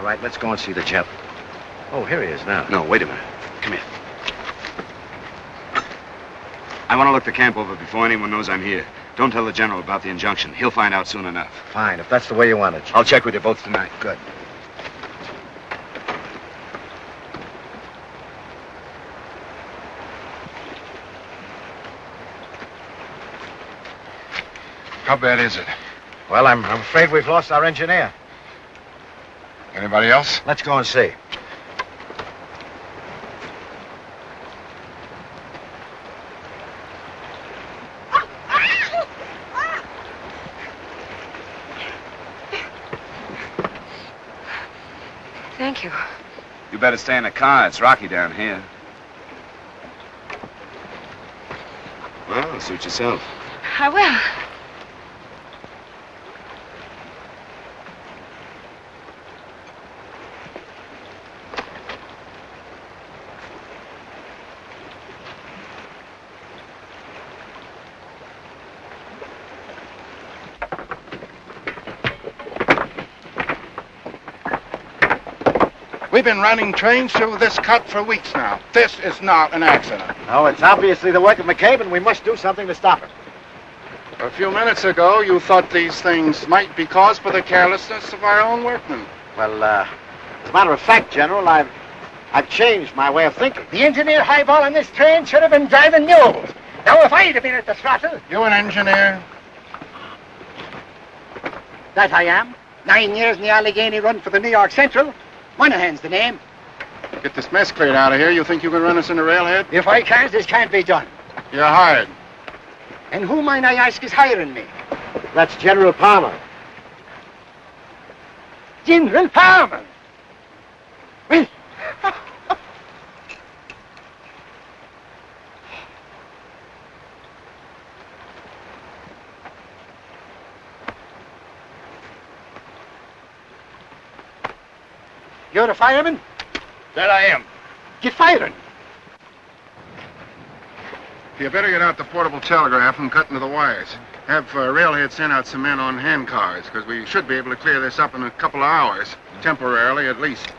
All right, let's go and see the chap. Oh, here he is now. No, wait a minute. Come here. I want to look the camp over before anyone knows I'm here. Don't tell the general about the injunction. He'll find out soon enough. Fine, if that's the way you want it. I'll check with you both tonight. Good. How bad is it? Well, I'm afraid we've lost our engineer. Anybody else? Let's go and see. Thank you. You better stay in the car. It's rocky down here. Well, suit yourself. I will. We've been running trains through this cut for weeks now. This is not an accident. No, it's obviously the work of McCabe, and we must do something to stop it. A few minutes ago, you thought these things might be caused by the carelessness of our own workmen. Well, as a matter of fact, General, I've changed my way of thinking. The engineer highball on this train should have been driving mules. Now, if I'd have been at the throttle... You an engineer? That I am. 9 years in the Allegheny run for the New York Central. Monahan's the name. Get this mess cleared out of here. You think you can run us in a railhead? If I can't, this can't be done. You're hired. And who, might I ask, is hiring me? That's General Palmer. General Palmer. Well... You're a fireman? That I am. Get firing. You better get out the portable telegraph and cut into the wires. Have railhead send out some men on hand cars, because we should be able to clear this up in a couple of hours. Temporarily, at least.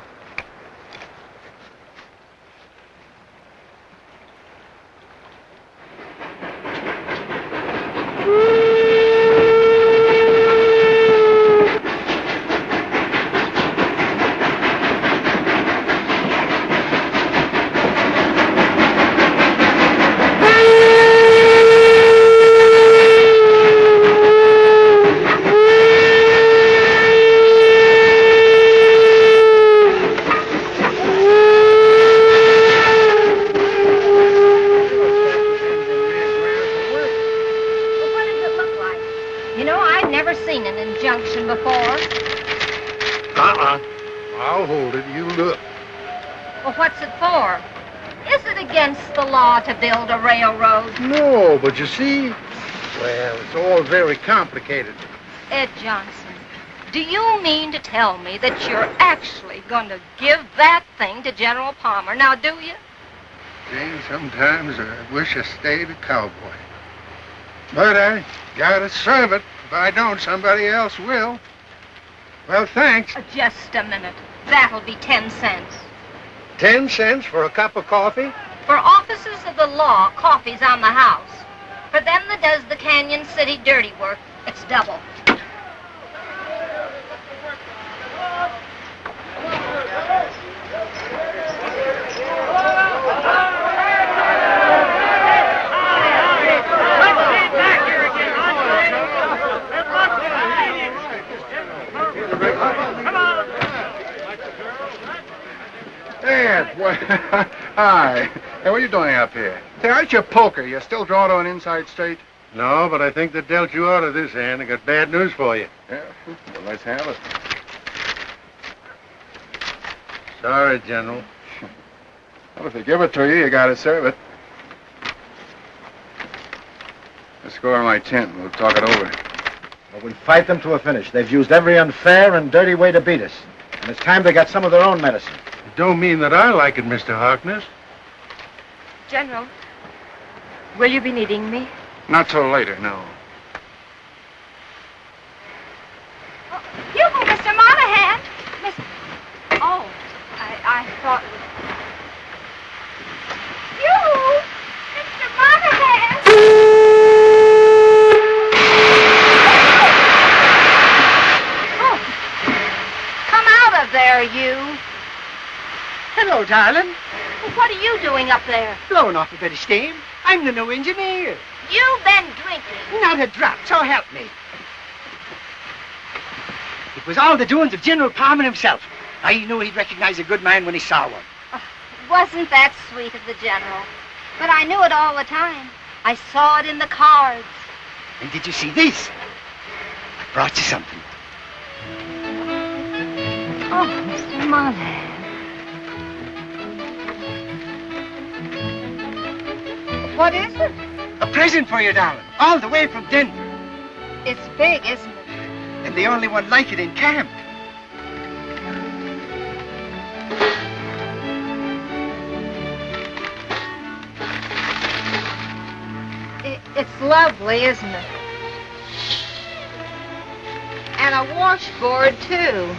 I'll hold it. You look. Well, what's it for? Is it against the law to build a railroad? No, but you see, well, it's all very complicated. Ed Johnson, do you mean to tell me that you're actually going to give that thing to General Palmer? Now, do you? Jane, sometimes I wish I stayed a cowboy. But I gotta serve it. If I don't, somebody else will. Well, thanks. Just a minute. That'll be 10 cents. 10 cents for a cup of coffee? For officers of the law, coffee's on the house. For them that does the Canyon City dirty work, it's double. Ed, what? Hi. Hey, what are you doing up here? Say, aren't you a poker? You still draw to an inside straight? No, but I think they dealt you out of this hand. I got bad news for you. Yeah, well, let's have it. Sorry, General. Well, if they give it to you, you gotta serve it. Let's go to my tent and we'll talk it over. Well, we'll fight them to a finish. They've used every unfair and dirty way to beat us. And it's time they got some of their own medicine. It don't mean that I like it, Mr. Harkness. General, will you be needing me? Not till later, no. Oh, you, Mr. Monahan. are you? Hello, darling. What are you doing up there? Blowing off a bit of steam. I'm the new engineer. You've been drinking. Not a drop, so help me. It was all the doings of General Palmer himself. I knew he'd recognize a good man when he saw one. Wasn't that sweet of the General? But I knew it all the time. I saw it in the cards. And did you see this? I brought you something. Oh, Mr. Monahan. What is it? A present for you, darling. All the way from Denver. It's big, isn't it? And the only one like it in camp. It's lovely, isn't it? And a washboard, too.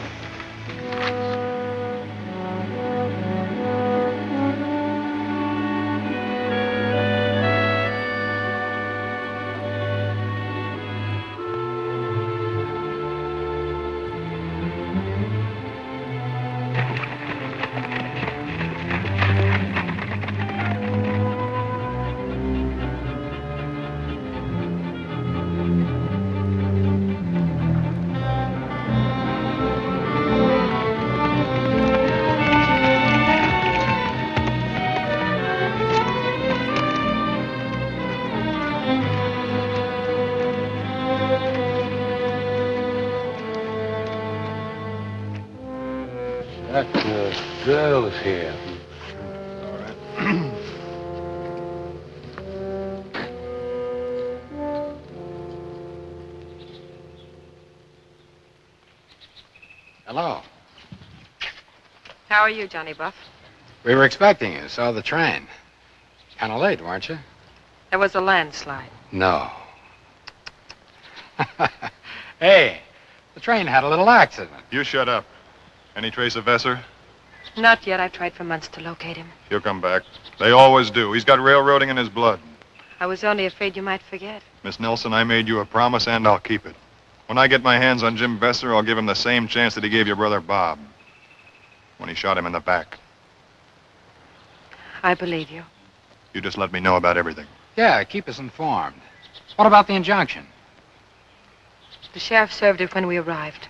That girl's here. Hello. How are you, Johnny Buff? We were expecting you. Saw the train. Kind of late, weren't you? There was a landslide. No. Hey, the train had a little accident. You shut up. Any trace of Vesser? Not yet. I've tried for months to locate him. He'll come back. They always do. He's got railroading in his blood. I was only afraid you might forget. Miss Nelson, I made you a promise, and I'll keep it. When I get my hands on Jim Vesser, I'll give him the same chance that he gave your brother Bob when he shot him in the back. I believe you. You just let me know about everything. Yeah, keep us informed. What about the injunction? The sheriff served it when we arrived.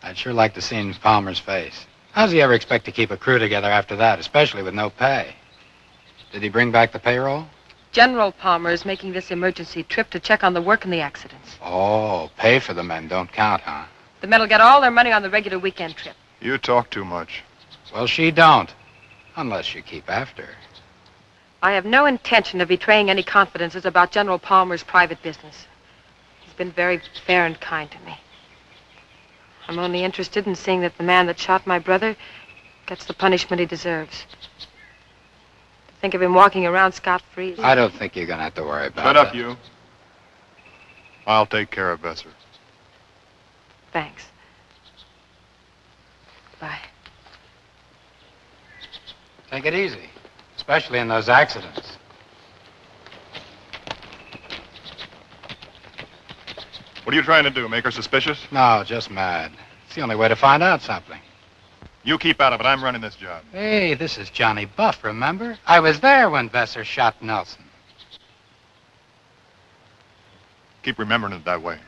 I'd sure like to see Palmer's face. How's he ever expect to keep a crew together after that, especially with no pay? Did he bring back the payroll? General Palmer is making this emergency trip to check on the work and the accidents. Oh, pay for the men don't count, huh? The men will get all their money on the regular weekend trip. You talk too much. Well, she don't. Unless you keep after her. I have no intention of betraying any confidences about General Palmer's private business. He's been very fair and kind to me. I'm only interested in seeing that the man that shot my brother gets the punishment he deserves. To think of him walking around scot-free. I don't think you're going to have to worry about Shut up, that. you. I'll take care of Vesser. Thanks. Bye. Take it easy, especially in those accidents. What are you trying to do, make her suspicious? No, just mad. It's the only way to find out something. You keep out of it. I'm running this job. Hey, this is Johnny Buff, remember? I was there when Vesser shot Nelson. Keep remembering it that way.